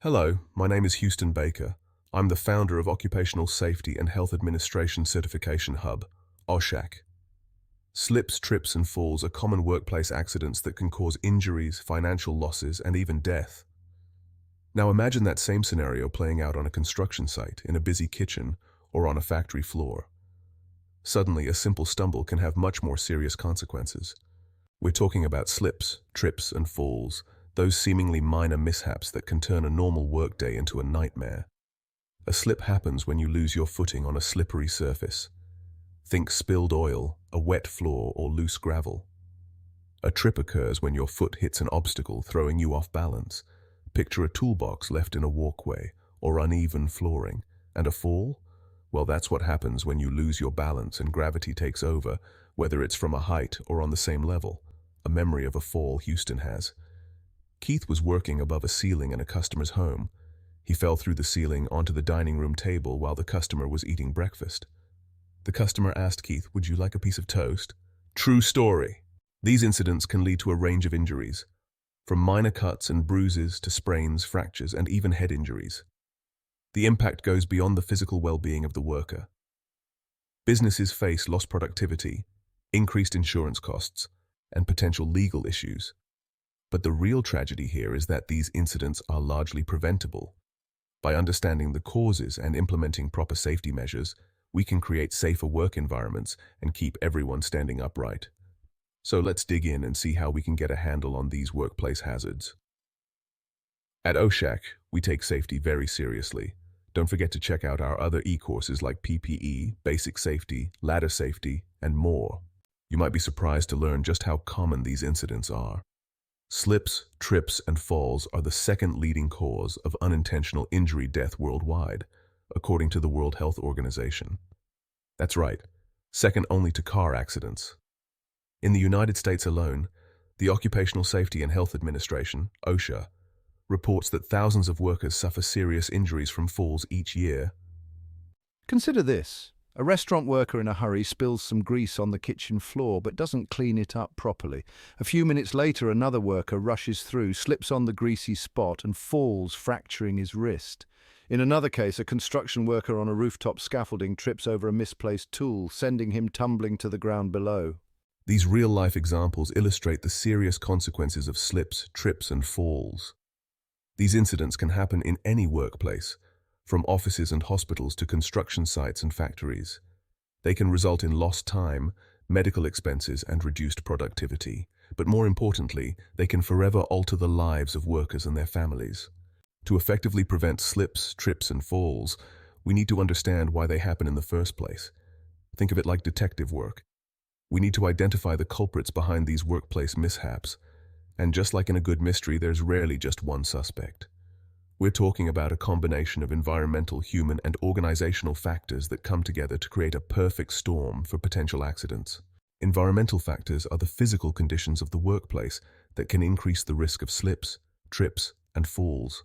Hello, my name is Houston Baker. I'm the founder of Occupational Safety and Health Administration Certification Hub, OSHACH. Slips, trips, and falls are common workplace accidents that can cause injuries, financial losses, and even death. Now imagine that same scenario playing out on a construction site, in a busy kitchen, or on a factory floor. Suddenly, a simple stumble can have much more serious consequences. We're talking about slips, trips, and falls, those seemingly minor mishaps that can turn a normal workday into a nightmare. A slip happens when you lose your footing on a slippery surface. Think spilled oil, a wet floor, or loose gravel. A trip occurs when your foot hits an obstacle, throwing you off balance. Picture a toolbox left in a walkway or uneven flooring. And a fall? Well, that's what happens when you lose your balance and gravity takes over, whether it's from a height or on the same level. A memory of a fall Houston has. Keith was working above a ceiling in a customer's home. He fell through the ceiling onto the dining room table while the customer was eating breakfast. The customer asked Keith, "Would you like a piece of toast?" True story. These incidents can lead to a range of injuries, from minor cuts and bruises to sprains, fractures, and even head injuries. The impact goes beyond the physical well-being of the worker. Businesses face lost productivity, increased insurance costs, and potential legal issues. But the real tragedy here is that these incidents are largely preventable. By understanding the causes and implementing proper safety measures, we can create safer work environments and keep everyone standing upright. So let's dig in and see how we can get a handle on these workplace hazards. At OSHACH, we take safety very seriously. Don't forget to check out our other e-courses like PPE, Basic Safety, Ladder Safety, and more. You might be surprised to learn just how common these incidents are. Slips, trips, and falls are the second leading cause of unintentional injury death worldwide, according to the World Health Organization. That's right, second only to car accidents. In the United States alone, the Occupational Safety and Health Administration, OSHA, reports that thousands of workers suffer serious injuries from falls each year. Consider this. A restaurant worker in a hurry spills some grease on the kitchen floor but doesn't clean it up properly. A few minutes later, another worker rushes through, slips on the greasy spot and falls, fracturing his wrist. In another case, a construction worker on a rooftop scaffolding trips over a misplaced tool, sending him tumbling to the ground below. These real-life examples illustrate the serious consequences of slips, trips, and falls. These incidents can happen in any workplace, from offices and hospitals to construction sites and factories. They can result in lost time, medical expenses, and reduced productivity. But more importantly, they can forever alter the lives of workers and their families. To effectively prevent slips, trips, and falls, we need to understand why they happen in the first place. Think of it like detective work. We need to identify the culprits behind these workplace mishaps. And just like in a good mystery, there's rarely just one suspect. We're talking about a combination of environmental, human, and organizational factors that come together to create a perfect storm for potential accidents. Environmental factors are the physical conditions of the workplace that can increase the risk of slips, trips, and falls.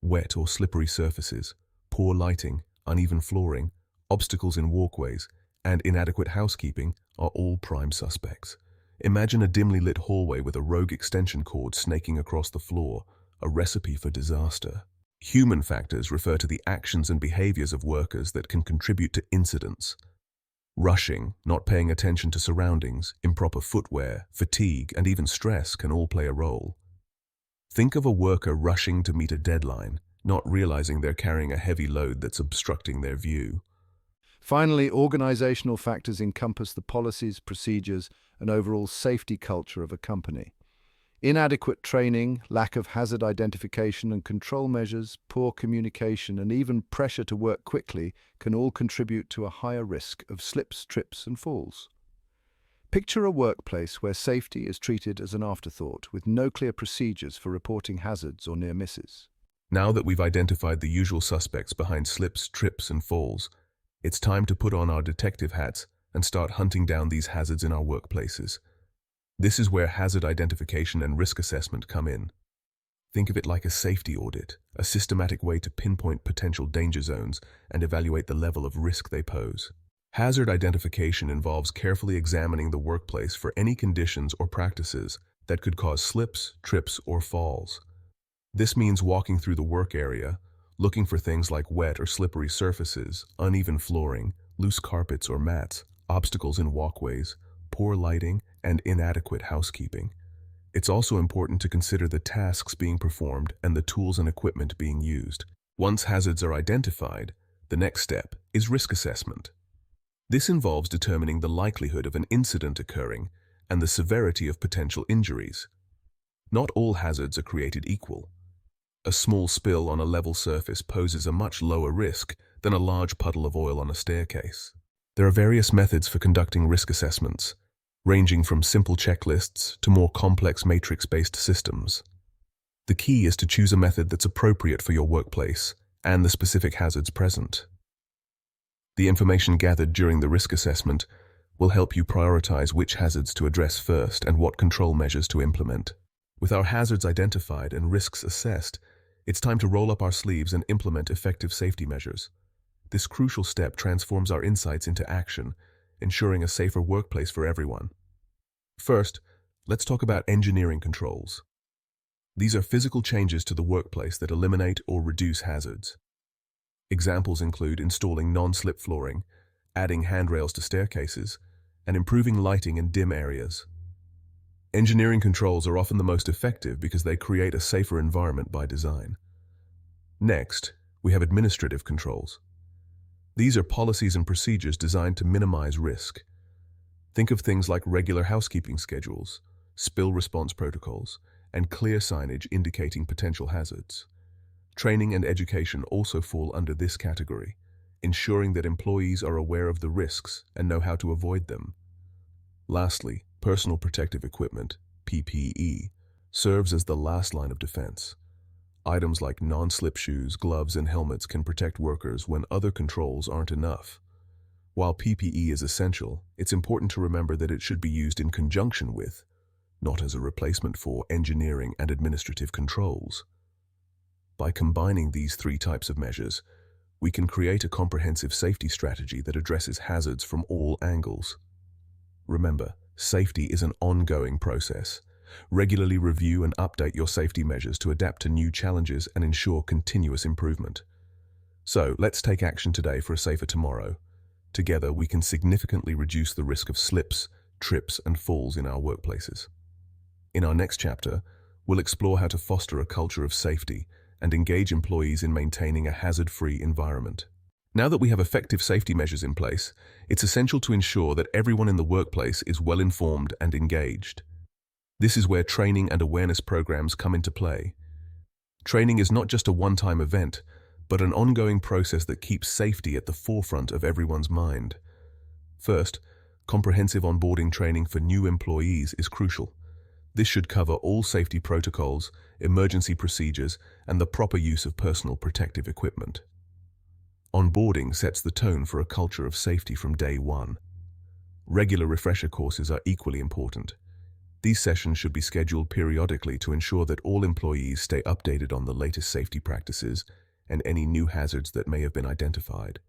Wet or slippery surfaces, poor lighting, uneven flooring, obstacles in walkways, and inadequate housekeeping are all prime suspects. Imagine a dimly lit hallway with a rogue extension cord snaking across the floor, a recipe for disaster. Human factors refer to the actions and behaviors of workers that can contribute to incidents. Rushing, not paying attention to surroundings, improper footwear, fatigue, and even stress can all play a role. Think of a worker rushing to meet a deadline, not realizing they're carrying a heavy load that's obstructing their view. Finally, organizational factors encompass the policies, procedures, and overall safety culture of a company. Inadequate training, lack of hazard identification and control measures, poor communication, and even pressure to work quickly can all contribute to a higher risk of slips, trips, and falls. Picture a workplace where safety is treated as an afterthought, with no clear procedures for reporting hazards or near misses. Now that we've identified the usual suspects behind slips, trips, and falls, it's time to put on our detective hats and start hunting down these hazards in our workplaces. This is where hazard identification and risk assessment come in. Think of it like a safety audit, a systematic way to pinpoint potential danger zones and evaluate the level of risk they pose. Hazard identification involves carefully examining the workplace for any conditions or practices that could cause slips, trips, or falls. This means walking through the work area, looking for things like wet or slippery surfaces, uneven flooring, loose carpets or mats, obstacles in walkways, poor lighting, and inadequate housekeeping. It's also important to consider the tasks being performed and the tools and equipment being used. Once hazards are identified, the next step is risk assessment. This involves determining the likelihood of an incident occurring and the severity of potential injuries. Not all hazards are created equal. A small spill on a level surface poses a much lower risk than a large puddle of oil on a staircase. There are various methods for conducting risk assessments, ranging from simple checklists to more complex matrix-based systems. The key is to choose a method that's appropriate for your workplace and the specific hazards present. The information gathered during the risk assessment will help you prioritize which hazards to address first and what control measures to implement. With our hazards identified and risks assessed, it's time to roll up our sleeves and implement effective safety measures. This crucial step transforms our insights into action, ensuring a safer workplace for everyone. First, let's talk about engineering controls. These are physical changes to the workplace that eliminate or reduce hazards. Examples include installing non-slip flooring, adding handrails to staircases, and improving lighting in dim areas. Engineering controls are often the most effective because they create a safer environment by design. Next, we have administrative controls. These are policies and procedures designed to minimize risk. Think of things like regular housekeeping schedules, spill response protocols, and clear signage indicating potential hazards. Training and education also fall under this category, ensuring that employees are aware of the risks and know how to avoid them. Lastly, personal protective equipment, PPE, serves as the last line of defense. Items like non-slip shoes, gloves, and helmets can protect workers when other controls aren't enough. While PPE is essential, it's important to remember that it should be used in conjunction with, not as a replacement for, engineering and administrative controls. By combining these three types of measures, we can create a comprehensive safety strategy that addresses hazards from all angles. Remember, safety is an ongoing process. Regularly review and update your safety measures to adapt to new challenges and ensure continuous improvement. So, let's take action today for a safer tomorrow. Together, we can significantly reduce the risk of slips, trips, and falls in our workplaces. In our next chapter, we'll explore how to foster a culture of safety and engage employees in maintaining a hazard-free environment. Now that we have effective safety measures in place, it's essential to ensure that everyone in the workplace is well-informed and engaged. This is where training and awareness programs come into play. Training is not just a one-time event, but an ongoing process that keeps safety at the forefront of everyone's mind. First, comprehensive onboarding training for new employees is crucial. This should cover all safety protocols, emergency procedures, and the proper use of personal protective equipment. Onboarding sets the tone for a culture of safety from day one. Regular refresher courses are equally important. These sessions should be scheduled periodically to ensure that all employees stay updated on the latest safety practices and any new hazards that may have been identified.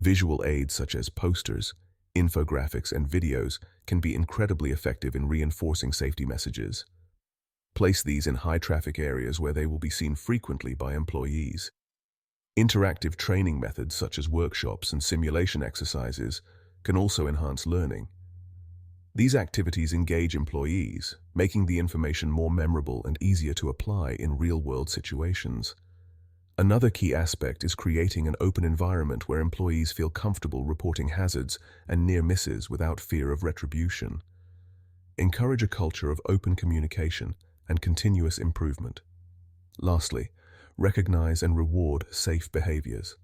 Visual aids such as posters, infographics, and videos can be incredibly effective in reinforcing safety messages. Place these in high-traffic areas where they will be seen frequently by employees. Interactive training methods such as workshops and simulation exercises can also enhance learning. These activities engage employees, making the information more memorable and easier to apply in real-world situations. Another key aspect is creating an open environment where employees feel comfortable reporting hazards and near misses without fear of retribution. Encourage a culture of open communication and continuous improvement. Lastly, recognize and reward safe behaviors.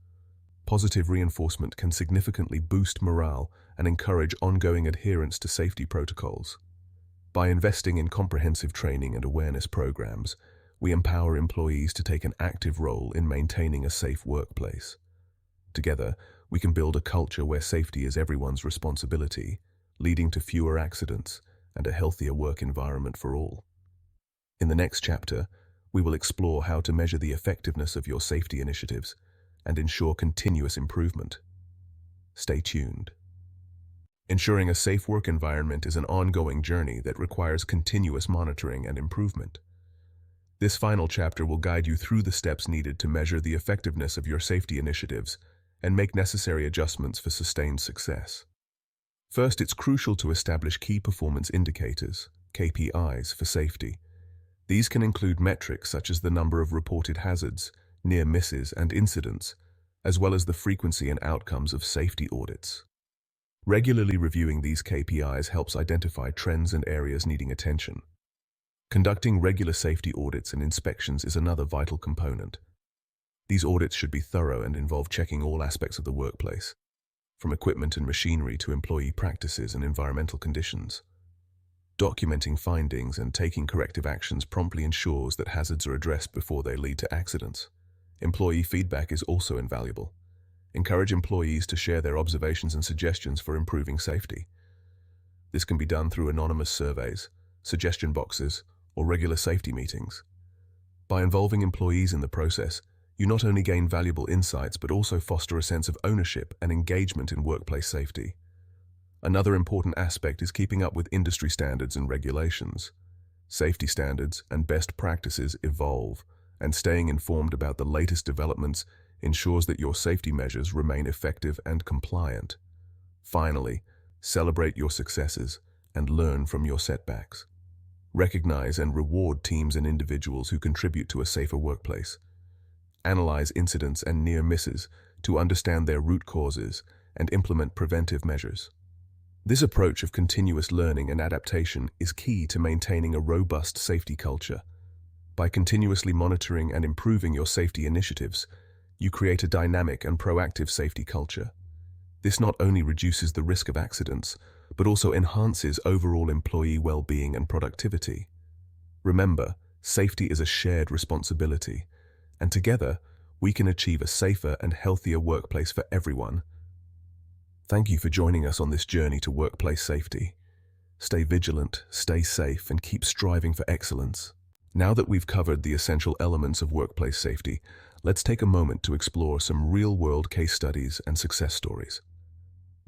Positive reinforcement can significantly boost morale and encourage ongoing adherence to safety protocols. By investing in comprehensive training and awareness programs, we empower employees to take an active role in maintaining a safe workplace. Together, we can build a culture where safety is everyone's responsibility, leading to fewer accidents and a healthier work environment for all. In the next chapter, we will explore how to measure the effectiveness of your safety initiatives and ensure continuous improvement. Stay tuned. Ensuring a safe work environment is an ongoing journey that requires continuous monitoring and improvement. This final chapter will guide you through the steps needed to measure the effectiveness of your safety initiatives and make necessary adjustments for sustained success. First, it's crucial to establish key performance indicators, KPIs, for safety. These can include metrics such as the number of reported hazards, near misses, and incidents, as well as the frequency and outcomes of safety audits. Regularly reviewing these KPIs helps identify trends and areas needing attention. Conducting regular safety audits and inspections is another vital component. These audits should be thorough and involve checking all aspects of the workplace, from equipment and machinery to employee practices and environmental conditions. Documenting findings and taking corrective actions promptly ensures that hazards are addressed before they lead to accidents. Employee feedback is also invaluable. Encourage employees to share their observations and suggestions for improving safety. This can be done through anonymous surveys, suggestion boxes, or regular safety meetings. By involving employees in the process, you not only gain valuable insights but also foster a sense of ownership and engagement in workplace safety. Another important aspect is keeping up with industry standards and regulations. Safety standards and best practices evolve, and staying informed about the latest developments ensures that your safety measures remain effective and compliant. Finally, celebrate your successes and learn from your setbacks. Recognize and reward teams and individuals who contribute to a safer workplace. Analyze incidents and near misses to understand their root causes and implement preventive measures. This approach of continuous learning and adaptation is key to maintaining a robust safety culture. By continuously monitoring and improving your safety initiatives, you create a dynamic and proactive safety culture. This not only reduces the risk of accidents, but also enhances overall employee well-being and productivity. Remember, safety is a shared responsibility, and together, we can achieve a safer and healthier workplace for everyone. Thank you for joining us on this journey to workplace safety. Stay vigilant, stay safe, and keep striving for excellence. Now that we've covered the essential elements of workplace safety, let's take a moment to explore some real-world case studies and success stories.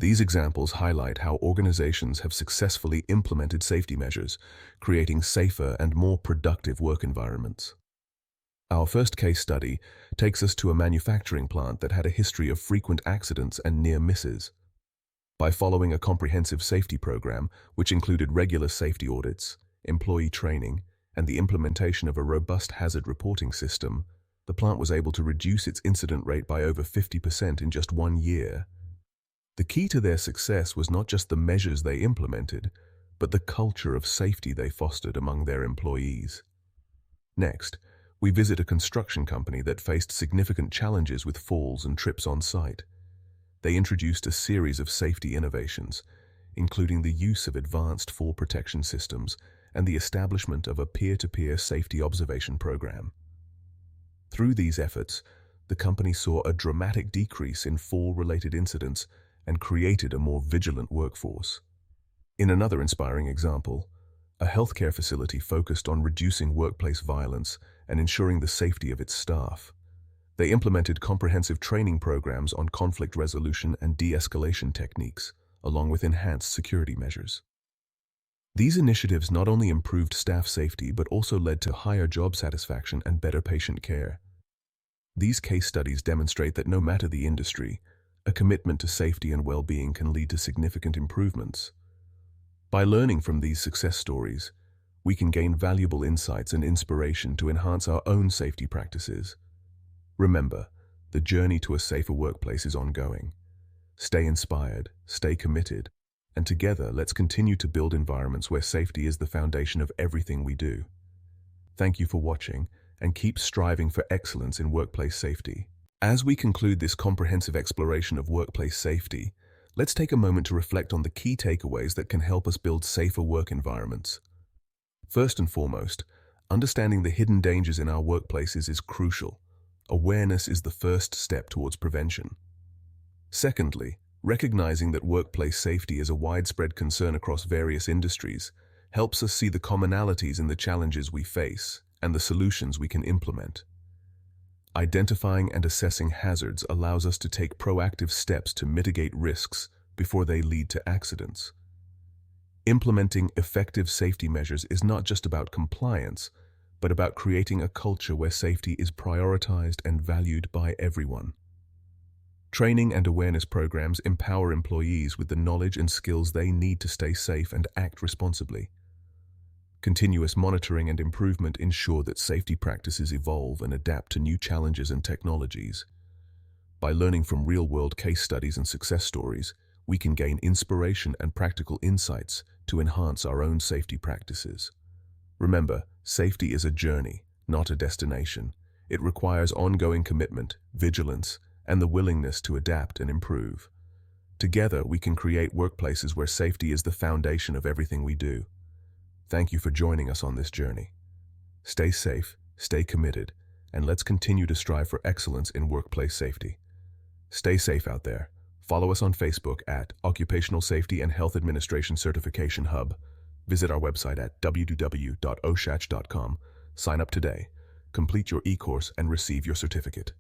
These examples highlight how organizations have successfully implemented safety measures, creating safer and more productive work environments. Our first case study takes us to a manufacturing plant that had a history of frequent accidents and near misses. By following a comprehensive safety program, which included regular safety audits, employee training, and the implementation of a robust hazard reporting system, the plant was able to reduce its incident rate by over 50% in just 1 year. The key to their success was not just the measures they implemented, but the culture of safety they fostered among their employees. Next, we visit a construction company that faced significant challenges with falls and trips on site. They introduced a series of safety innovations, including the use of advanced fall protection systems and the establishment of a peer-to-peer safety observation program. Through these efforts, the company saw a dramatic decrease in fall-related incidents and created a more vigilant workforce. In another inspiring example, a healthcare facility focused on reducing workplace violence and ensuring the safety of its staff. They implemented comprehensive training programs on conflict resolution and de-escalation techniques, along with enhanced security measures. These initiatives not only improved staff safety but also led to higher job satisfaction and better patient care. These case studies demonstrate that no matter the industry, a commitment to safety and well-being can lead to significant improvements. By learning from these success stories, we can gain valuable insights and inspiration to enhance our own safety practices. Remember, the journey to a safer workplace is ongoing. Stay inspired, stay committed, and together let's continue to build environments where safety is the foundation of everything we do. Thank you for watching, and keep striving for excellence in workplace safety. As we conclude this comprehensive exploration of workplace safety, let's take a moment to reflect on the key takeaways that can help us build safer work environments. First and foremost, understanding the hidden dangers in our workplaces is crucial. Awareness is the first step towards prevention. Secondly, recognizing that workplace safety is a widespread concern across various industries helps us see the commonalities in the challenges we face and the solutions we can implement. Identifying and assessing hazards allows us to take proactive steps to mitigate risks before they lead to accidents. Implementing effective safety measures is not just about compliance, but about creating a culture where safety is prioritized and valued by everyone. Training and awareness programs empower employees with the knowledge and skills they need to stay safe and act responsibly. Continuous monitoring and improvement ensure that safety practices evolve and adapt to new challenges and technologies. By learning from real-world case studies and success stories, we can gain inspiration and practical insights to enhance our own safety practices. Remember, safety is a journey, not a destination. It requires ongoing commitment, vigilance, and the willingness to adapt and improve. Together, we can create workplaces where safety is the foundation of everything we do. Thank you for joining us on this journey. Stay safe, stay committed, and let's continue to strive for excellence in workplace safety. Stay safe out there. Follow us on Facebook at Occupational Safety and Health Administration Certification Hub. Visit our website at www.oshach.com. Sign up today, complete your e-course, and receive your certificate.